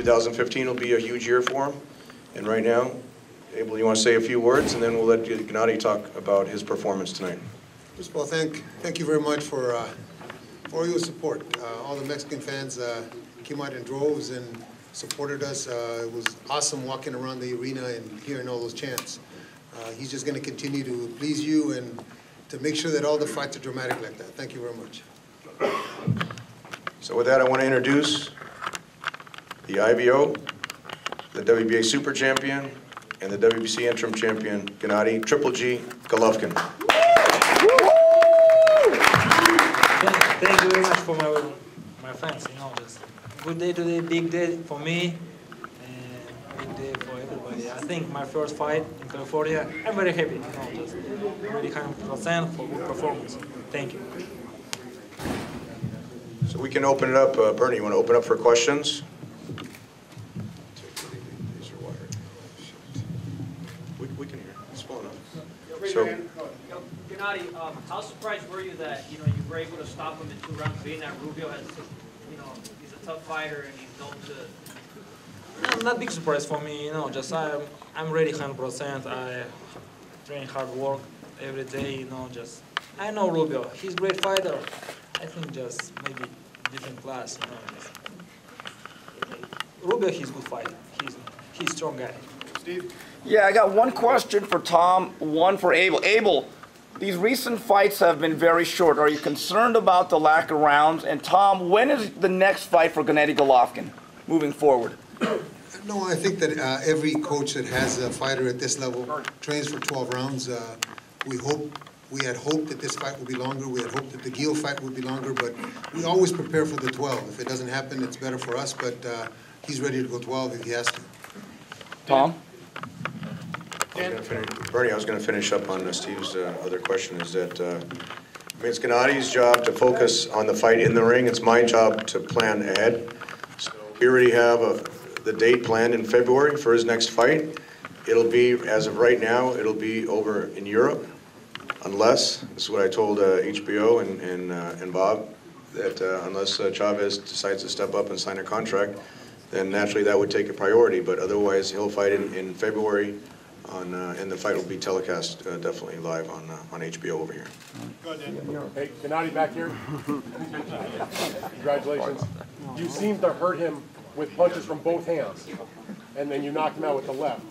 2015 will be a huge year for him. And right now, Abel, you want to say a few words, and then we'll let Gennady talk about his performance tonight. First of all, thank you very much for your support. All the Mexican fans came out in droves and supported us. It was awesome walking around the arena and hearing all those chants. He's just going to continue to please you and to make sure that all the fights are dramatic like that. Thank you very much. So with that, I want to introduce the IBO, the WBA Super Champion, and the WBC Interim Champion, Gennady Triple G Golovkin. Thank you very much for my fans. You know, just good day today, big day for me, and big day for everybody. I think my first fight in California, I'm very happy. You know, just really 100% for good performance. Thank you. So we can open it up. Bernie, you want to open up for questions? We can hear. It's full enough. So, Gennady, how surprised were you that you were able to stop him in 2 rounds, being that Rubio has, he's a tough fighter and he's known to. No, not big surprise for me. You know, just I'm ready 100%. I train hard work every day. You know, just I know Rubio. He's a great fighter. I think just maybe different class. You know, Rubio, he's a good fighter. He's a strong guy. Steve? Yeah, I got one question for Tom, one for Abel. Abel, these recent fights have been very short. Are you concerned about the lack of rounds? And Tom, when is the next fight for Gennady Golovkin moving forward? No, I think that every coach that has a fighter at this level trains for 12 rounds. We had hoped that this fight would be longer. We had hoped that the Gil fight would be longer, but we always prepare for the 12. If it doesn't happen, it's better for us, but he's ready to go 12 if he has to. Tom? Bernie, I was going to finish up on Steve's other question, is that it's Gennady's job to focus on the fight in the ring. It's my job to plan ahead. So we already have the date planned in February for his next fight. It'll be, as of right now, it'll be over in Europe, unless, this is what I told HBO and Bob, that unless Chavez decides to step up and sign a contract, then naturally that would take a priority. But otherwise, he'll fight in February. And the fight will be telecast definitely live on HBO over here. Go ahead, Dan. Hey, Gennady back here. Congratulations. You seem to hurt him with punches from both hands, and then you knocked him out with the left.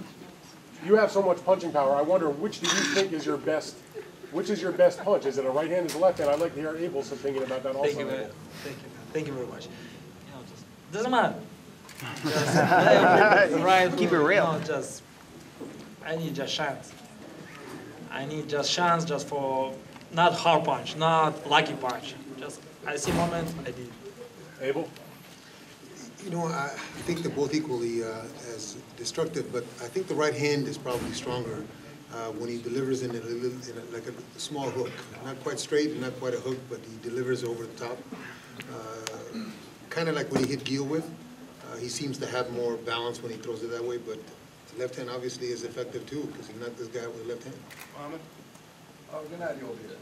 You have so much punching power. I wonder, which do you think is your best? Which is your best punch? Is it a right hand? Is it a left hand? I'd like to hear Abel's opinion about that also. Thank you very much. You know, just doesn't matter. Just, right. Keep it real. You know, I need just chance. I need just chance, just for not hard punch, not lucky punch. Just I see moment, I did. Abel? You know, I think they're both equally as destructive, but I think the right hand is probably stronger when he delivers in like a small hook. Not quite straight and not quite a hook, but he delivers over the top. Kind of like when he hit Gil with. He seems to have more balance when he throws it that way, but the left hand obviously is effective too, because he knocked this guy with the left hand. Gennady over here.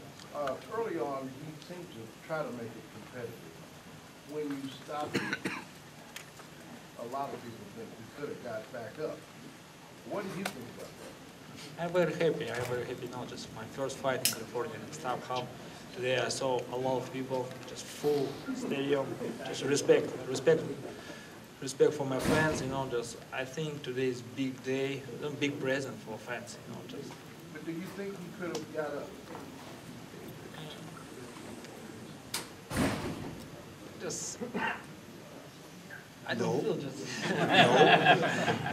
Early on, you seemed to try to make it competitive. When you stopped, a lot of people think you could have got back up. What do you think about that? I'm very happy. I'm very happy now. Just my first fight in California in Staff Hub. Today I saw a lot of people, just full stadium. Just respect for my fans. You know, just I think today is big day, a big present for fans. You know, just. But do you think you could have got up? Just. I don't feel just.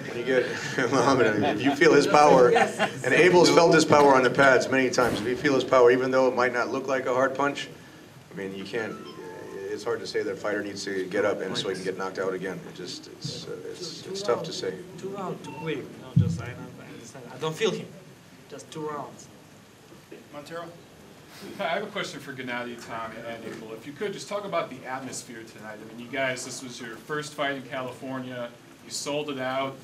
When you get, if you feel his power, and Abel's felt his power on the pads many times. If you feel his power, even though it might not look like a hard punch, I mean, you can't. It's hard to say that a fighter needs to get up and so he can get knocked out again. It just, it's tough to say. 2 rounds too quick. You know, just I don't feel him. Just 2 rounds. Montero? I have a question for Gennady, Tom, and Abel. If you could, just talk about the atmosphere tonight. I mean, you guys, this was your first fight in California. You sold it out.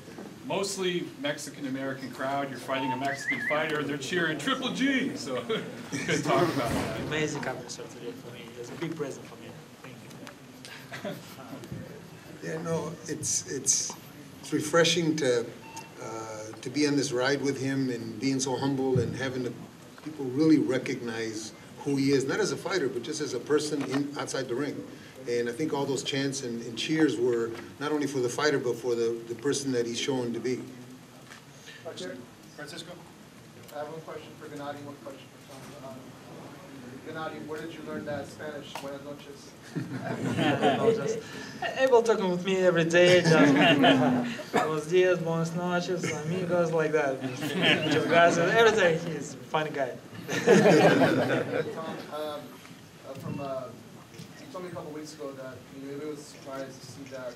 Mostly Mexican-American crowd. You're fighting a Mexican fighter. They're cheering Triple G. So you could talk about that. Amazing atmosphere today for me. It's a big present for me. Thank you. Yeah, no, it's refreshing to be on this ride with him and being so humble and having the people really recognize who he is, not as a fighter, but just as a person outside the ring. And I think all those chants and cheers were not only for the fighter, but for the person that he's shown to be. Francisco? I have one question for Gennady, one question for Tom. Gennady, where did you learn that Spanish? Buenas noches. Abel talking with me every day, just buenos dias, buenas noches, amigos, like that. Just guys, every day he's a funny guy. Tom, you told me a couple weeks ago that you were surprised to see that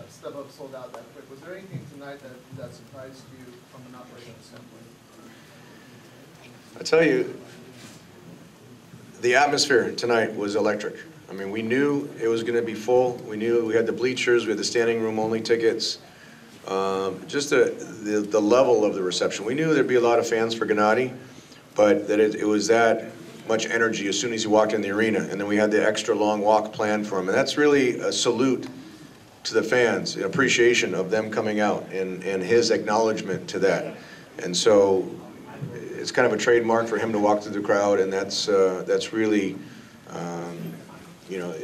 Step Up sold out that quick. Was there anything tonight that surprised you from an operational standpoint? I tell you, the atmosphere tonight was electric. I mean, we knew it was going to be full. We knew we had the bleachers, we had the standing room only tickets. Just the level of the reception. We knew there'd be a lot of fans for Gennady, but that it was that much energy as soon as he walked in the arena. And then we had the extra long walk planned for him. And that's really a salute to the fans, an appreciation of them coming out and his acknowledgement to that. And so it's kind of a trademark for him to walk through the crowd, and that's really, you know,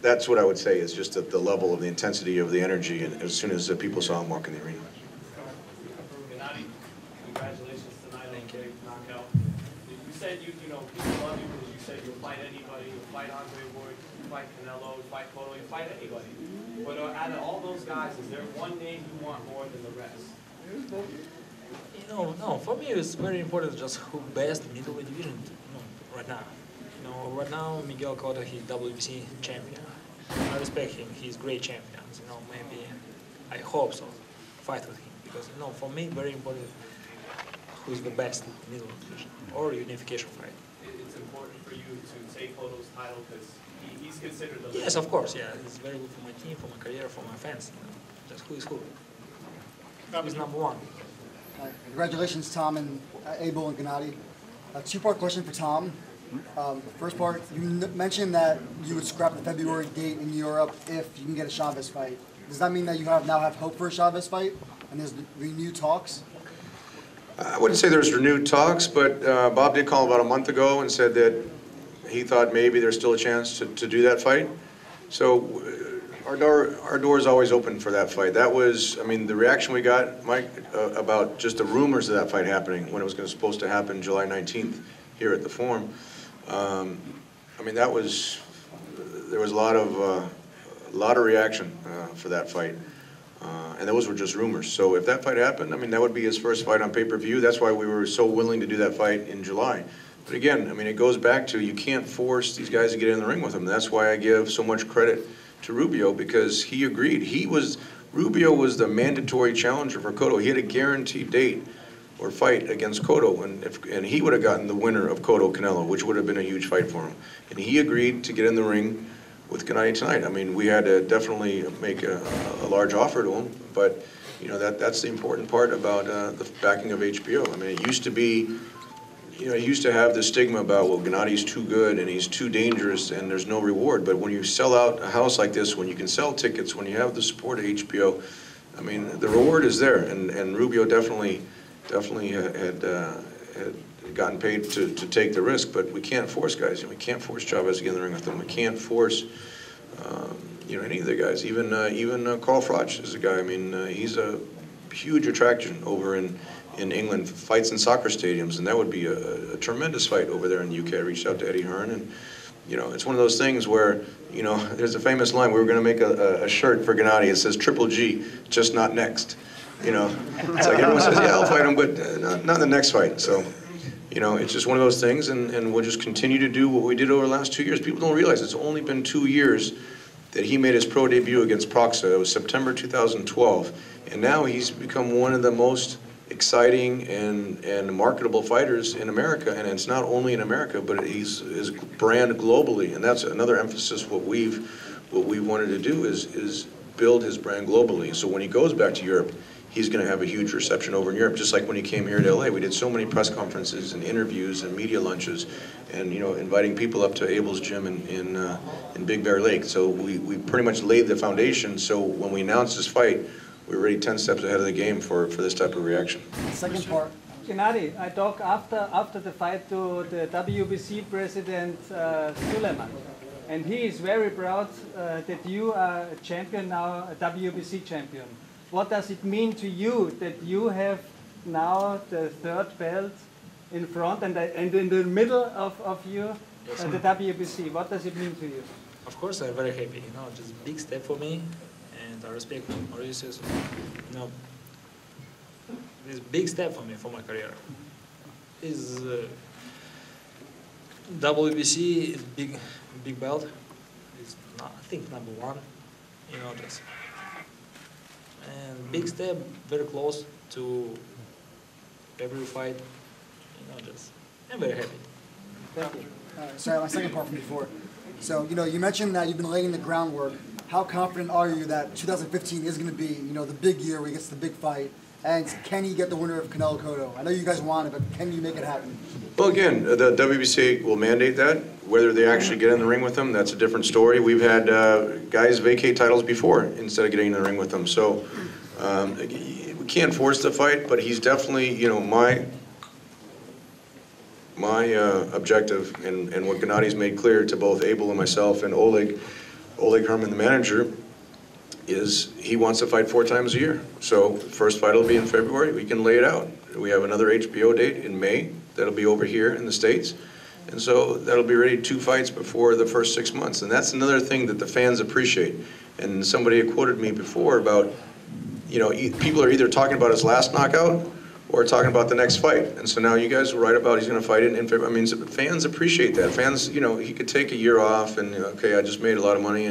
that's what I would say is just the level of the intensity of the energy, and as soon as people saw him walk in the arena. Gennady, congratulations tonight on the big knockout. You said you know people love you because you said you'll fight anybody, you'll fight Andre Ward, you'll fight Canelo, you'll fight Cotto, you'll fight anybody. But out of all those guys, is there one name you want more than the rest? You know, no, for me it's very important just who best middleweight division, right now. You know, right now Miguel Cotto, he's WBC champion. I respect him, he's great champion. You know, maybe, I hope so, fight with him. Because, you know, for me, very important who's the best middleweight division or unification fight. It's important for you to take Cotto's title because he's considered the Yes, of course, yeah. It's very good for my team, for my career, for my fans. You know, just who is who. Who's number one. Congratulations, Tom and Abel and Gennady. A two-part question for Tom. First part, you mentioned that you would scrap the February date in Europe if you can get a Chavez fight. Does that mean that you now have hope for a Chavez fight and there's renewed talks? I wouldn't say there's renewed talks, but Bob did call about a month ago and said that he thought maybe there's still a chance to do that fight. So our door is always open for that fight. That was, I mean, the reaction we got, Mike, about just the rumors of that fight happening when it was supposed to happen July 19th here at the Forum. I mean, that was, there was a lot of reaction for that fight. And those were just rumors. So if that fight happened, I mean, that would be his first fight on pay-per-view. That's why we were so willing to do that fight in July. But again, I mean, it goes back to you can't force these guys to get in the ring with him. That's why I give so much credit to Rubio, because he agreed. Rubio was the mandatory challenger for Cotto. He had a guaranteed date or fight against Cotto, and he would have gotten the winner of Cotto-Canelo, which would have been a huge fight for him. And he agreed to get in the ring with Gennady tonight. I mean, we had to definitely make a large offer to him, but you know that's the important part about the backing of HBO. I mean, it used to be, you know, it used to have the stigma about, well, Gennady's too good and he's too dangerous and there's no reward. But when you sell out a house like this, when you can sell tickets, when you have the support of HBO, I mean, the reward is there. And Rubio definitely had gotten paid to take the risk, but we can't force guys. You know, we can't force Chavez to get in the ring with them. We can't force, you know, any of the guys. Even Carl Froch is a guy. I mean, he's a huge attraction over in England, fights in soccer stadiums, and that would be a tremendous fight over there in the UK. I reached out to Eddie Hearn, and you know, it's one of those things where, you know, there's a famous line. We were going to make a shirt for Gennady. It says Triple G, just not next. You know, it's like everyone says, yeah, I'll fight him, but not in the next fight. So, you know, it's just one of those things, and we'll just continue to do what we did over the last 2 years. People don't realize it's only been 2 years that he made his pro debut against Proxa. It was September 2012, and now he's become one of the most exciting and marketable fighters in America. And it's not only in America, but he's his brand globally, and that's another emphasis. What we wanted to do is build his brand globally. So when he goes back to Europe, he's going to have a huge reception over in Europe, just like when he came here to LA. We did so many press conferences and interviews and media lunches, and inviting people up to Abel's gym in Big Bear Lake. So we pretty much laid the foundation. So when we announced this fight, we were already 10 steps ahead of the game for this type of reaction. Second part. Gennady, I talked after the fight to the WBC president Suleiman, and he is very proud that you are a champion now, a WBC champion. What does it mean to you that you have now the third belt in front and in the middle of you, the WBC? What does it mean to you? Of course, I'm very happy. Just a big step for me, and I respect Mauritius. It's a big step for me for my career. Is WBC is big belt. It's I think number one. Just. And big step, very close to every fight, I'm very happy. Thank you. Sorry, my second part from before. So, you mentioned that you've been laying the groundwork. How confident are you that 2015 is going to be, the big year where he gets the big fight? And can he get the winner of Canelo Cotto? I know you guys want it, but can you make it happen? Well, again, the WBC will mandate that. Whether they actually get in the ring with them, that's a different story. We've had guys vacate titles before instead of getting in the ring with them. So we can't force the fight, but he's definitely, my objective and what Gennady's made clear to both Abel and myself and Oleg Herman, the manager, is he wants to fight 4 times a year. So first fight will be in February. We can lay it out. We have another HBO date in May that'll be over here in the States. And so that'll be ready 2 fights before the first 6 months. And that's another thing that the fans appreciate. And somebody had quoted me before about, people are either talking about his last knockout or talking about the next fight. And so now you guys will write about he's going to fight in February. I mean, fans appreciate that. Fans, he could take a year off and, okay, I just made a lot of money.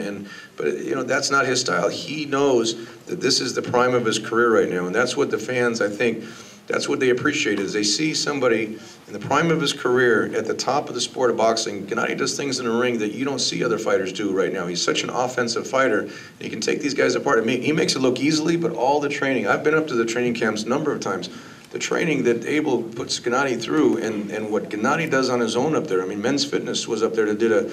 But that's not his style. He knows that this is the prime of his career right now. And that's what the fans, I think, that's what they appreciate, is they see somebody in the prime of his career at the top of the sport of boxing. Gennady does things in the ring that you don't see other fighters do right now. He's such an offensive fighter. And he can take these guys apart. I mean, he makes it look easily, but all the training. I've been up to the training camps a number of times. The training that Abel puts Gennady through and what Gennady does on his own up there. I mean, Men's Fitness was up there and did a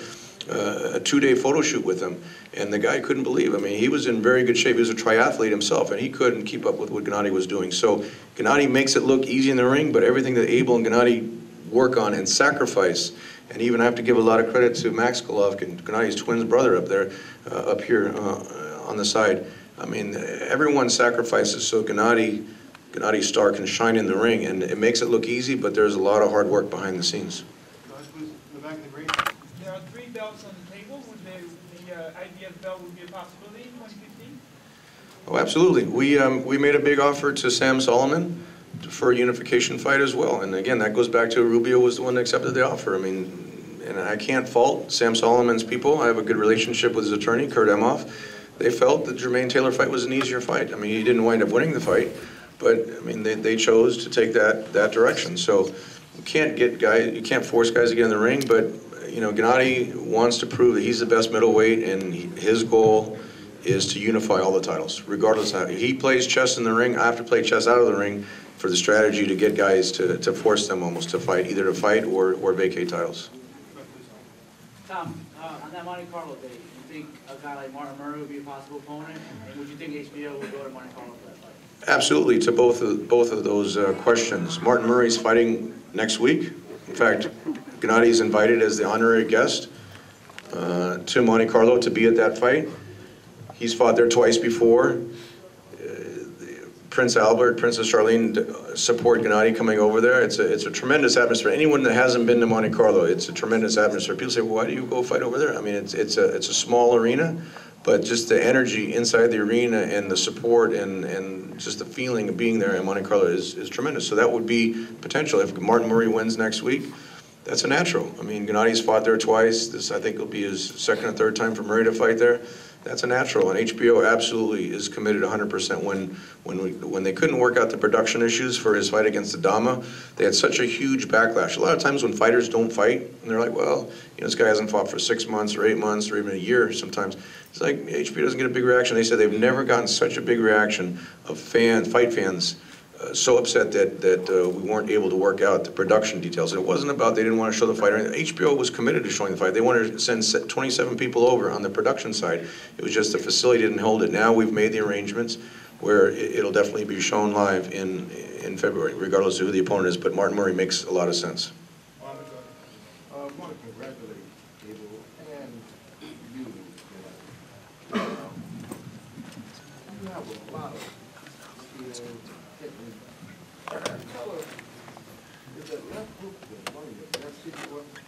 2-day photo shoot with him, and the guy couldn't believe. I mean, he was in very good shape. He was a triathlete himself, and he couldn't keep up with what Gennady was doing. So Gennady makes it look easy in the ring, but everything that Abel and Gennady work on and sacrifice, and even I have to give a lot of credit to Max Golovkin, Gennady's twin brother up there, up here on the side. I mean, everyone sacrifices so Gennady's star can shine in the ring, and it makes it look easy, but there's a lot of hard work behind the scenes. There are 3 belts on the table. Would the IBF belt would be a possibility in 2015? Oh, absolutely. We made a big offer to Sam Solomon for a unification fight as well. And again, that goes back to Rubio was the one that accepted the offer. I mean, and I can't fault Sam Solomon's people. I have a good relationship with his attorney, Kurt Emhoff. They felt the Jermaine Taylor fight was an easier fight. I mean, he didn't wind up winning the fight, but I mean, they chose to take that direction. So you can't force guys to get in the ring, but Gennady wants to prove that he's the best middleweight, and his goal is to unify all the titles, regardless of how he plays chess in the ring. I have to play chess out of the ring for the strategy to get guys to force them almost to fight, either to fight or vacate titles. Tom, on that Monte Carlo date, do you think a guy like Martin Murray would be a possible opponent? And would you think HBO would go to Monte Carlo for that fight? Absolutely, to both of those questions. Martin Murray's fighting next week. In fact, Gennady's invited as the honorary guest to Monte Carlo to be at that fight. He's fought there twice before. Prince Albert, Princess Charlene support Gennady coming over there. It's a tremendous atmosphere. Anyone that hasn't been to Monte Carlo, it's a tremendous atmosphere. People say, well, why do you go fight over there? I mean, it's a small arena, but just the energy inside the arena and the support and just the feeling of being there in Monte Carlo is tremendous. So that would be potential. If Martin Murray wins next week, that's a natural. I mean, Gennady's fought there twice. This, I think, will be his second or third time for Murray to fight there. That's a natural, and HBO absolutely is committed 100%. When they couldn't work out the production issues for his fight against Adama, they had such a huge backlash. A lot of times when fighters don't fight, and they're like, well, you know, this guy hasn't fought for 6 months or 8 months or even a year sometimes. It's like HBO doesn't get a big reaction. They said they've never gotten such a big reaction of fight fans so upset that we weren't able to work out the production details. It wasn't about they didn't want to show the fight. HBO was committed to showing the fight. They wanted to send 27 people over on the production side. It was just the facility didn't hold it. Now we've made the arrangements where it'll definitely be shown live in February, regardless of who the opponent is. But Martin Murray makes a lot of sense. I want to congratulate Abel and you. You have a lot of skill, technique. Tell us, is that left hook one of your best secret weapons?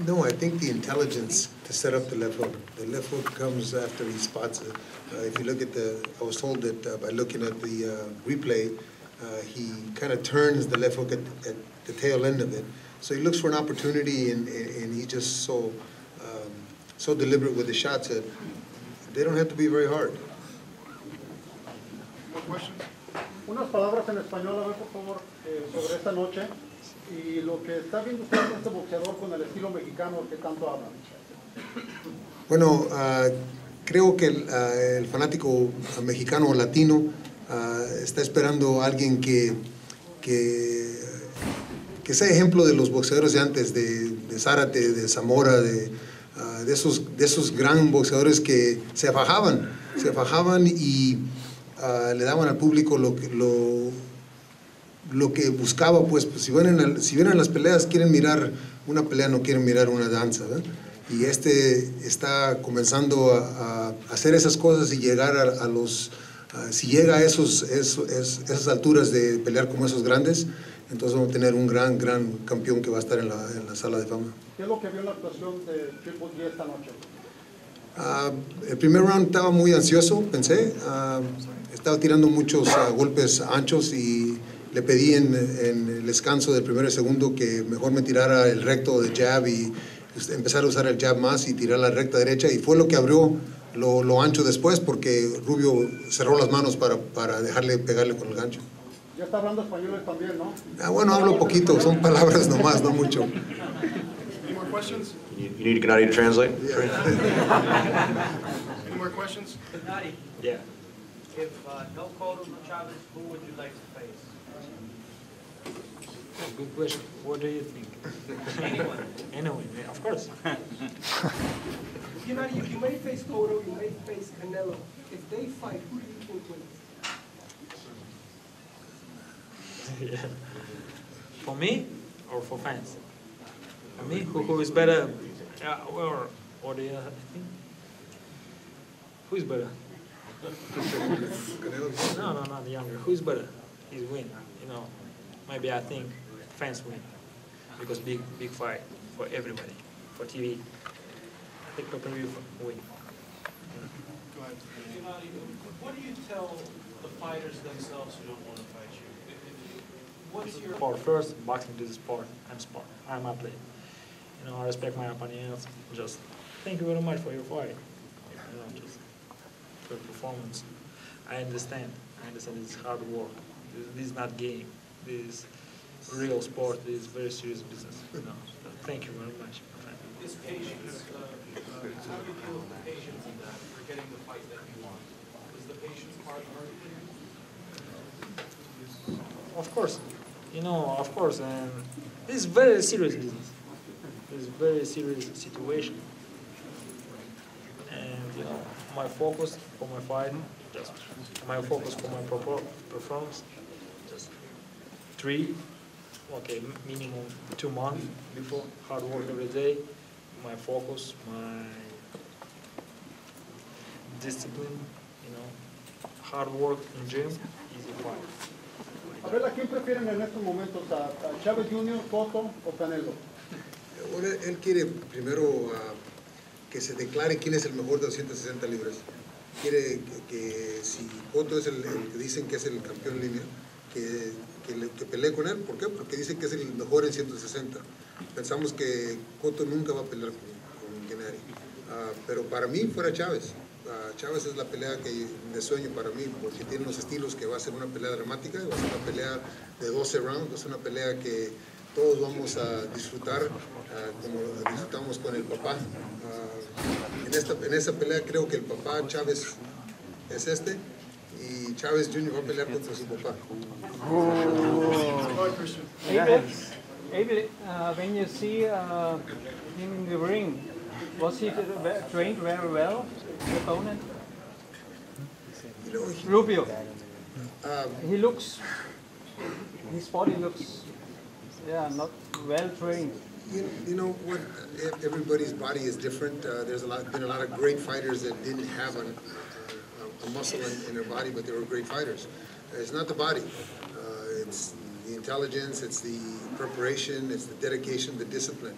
No, I think the intelligence to set up the left hook. The left hook comes after he spots it. If you look at I was told that by looking at the replay, he kind of turns the left hook at the tail end of it. So he looks for an opportunity, and he's just so deliberate with the shots that they don't have to be very hard. More questions? Unas palabras en español, a ver, por favor, sobre esta noche y lo que está viendo usted con este boxeador con el estilo mexicano que tanto hablan. Bueno, creo que el fanático mexicano o latino está esperando a alguien que sea ejemplo de los boxeadores de antes, de Zárate, de Zamora, de esos gran boxeadores que se fajaban y le daban al público lo que buscaba, pues si vienen las peleas, quieren mirar una pelea, no quieren mirar una danza, ¿verdad? Y está comenzando a hacer esas cosas y llegar a los, si llega a esas alturas de pelear como esos grandes, entonces vamos a tener un gran campeón que va a estar en la sala de fama. ¿Qué es lo que vio en la actuación de Fliplazir esta noche? El primer round estaba muy ansioso, pensé, estaba tirando muchos golpes anchos y le pedí en el descanso del primero y segundo que mejor me tirara el recto de jab y empezar a usar el jab más y tirar la recta derecha, y fue lo que abrió lo ancho después, porque Rubio cerró las manos para dejarle pegarle con el gancho. Ya está hablando español también, ¿no? Bueno, hablo poquito, son palabras nomás, no mucho. Any more questions? You need Gennady to translate? Any more questions? Gennady, Yeah. if no Cotto, no Chavez, who would you like to face? Good question. What do you think? Anyone. Anyone, yeah, of course. Gennady, you may face Cotto, you may face Canelo. If they fight, who do you think wins? Yeah. For me or for fans? For me, who is better? Or the other thing? Who is better? No, not younger. Who is better? He's win. You know, maybe I think fans win because big fight for everybody, for TV. I think pay-per-view win. Go ahead. Gennady, what do you tell the fighters themselves who don't want to fight you? What's your For first, boxing is a sport. I'm athlete. You know, I respect my opponents. Just thank you very much for your fight. You know, just for performance. I understand it's hard work. This is not game. This is real sport. This is very serious business. You know. So thank you very much, my friend. is patience? How do you deal with the patience in that for getting the fight that you want? Is the patience part hard for you? Of course. You know, of course, and this is very serious business. This is very serious situation. And you know, my focus for my fight, just my focus for my performance, just minimum 2 months before, hard work every day, my focus, my discipline, you know, hard work in gym, easy fight. A ver, ¿a quién prefieren en estos momentos? ¿A Chávez Jr., Cotto o Canelo? Bueno, él quiere primero que se declare quién es el mejor de 260 libras. Quiere que si Cotto es el que dicen que es el campeón en línea, que pelee con él. ¿Por qué? Porque dicen que es el mejor en 160. Pensamos que Cotto nunca va a pelear con Gennady. Pero para mí fuera Chávez. Chávez es la pelea de sueño para mí, porque tiene unos estilos que va a ser una pelea dramática, va a ser una pelea de 12 rounds, va a ser una pelea que todos vamos a disfrutar como disfrutamos con el papá. En esa pelea creo que el papá Chávez es y Chávez Jr. va a pelear contra su papá. Abel, when you see him in the ring, was he trained very well, the opponent? Rubio. He looks, his body looks, not well trained. You know what? Everybody's body is different. There's been a lot of great fighters that didn't have a muscle in their body, but they were great fighters. It's not the body. It's the intelligence, it's the preparation, it's the dedication, the discipline.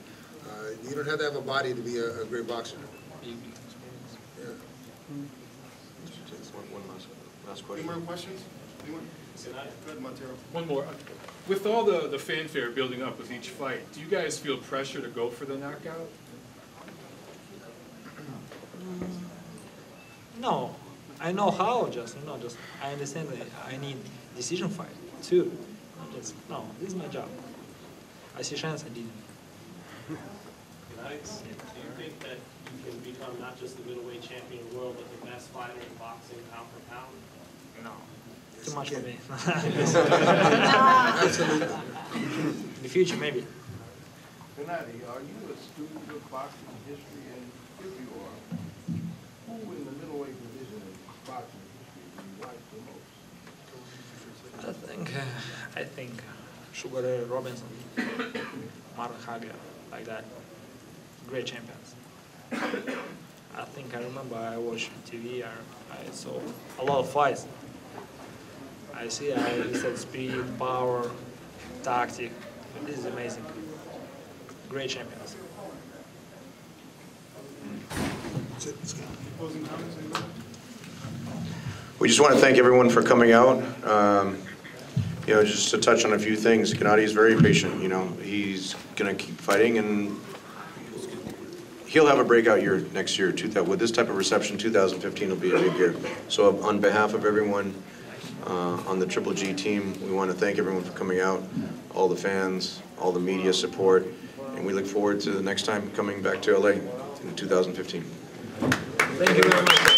You don't have to have a body to be a great boxer. Yeah. One last question. Any more questions? One more. With all the fanfare building up with each fight, do you guys feel pressure to go for the knockout? No, I know how. I understand that I need decision fight too. No, this is my job. I see chance, I didn't. Nice. Do you think that you can become not just the middleweight champion of the world, but the best fighter in boxing, pound for pound? No, too much for me. Absolutely. In the future, maybe. Gennady, are you a student of boxing history? And if you are, who in the middleweight division of boxing history do you like the most? I think Sugar Robinson, Marlon Hager, like that. Great champions. I think I remember I watched TV, I saw a lot of fights. I said speed, power, tactic. This is amazing. Great champions. We just want to thank everyone for coming out. Just to touch on a few things, Gennady is very patient. He's going to keep fighting, and he'll have a breakout year next year. With this type of reception, 2015 will be a big year. So on behalf of everyone on the Triple G team, we want to thank everyone for coming out, all the fans, all the media support, and we look forward to the next time coming back to LA in 2015. Thank you very much.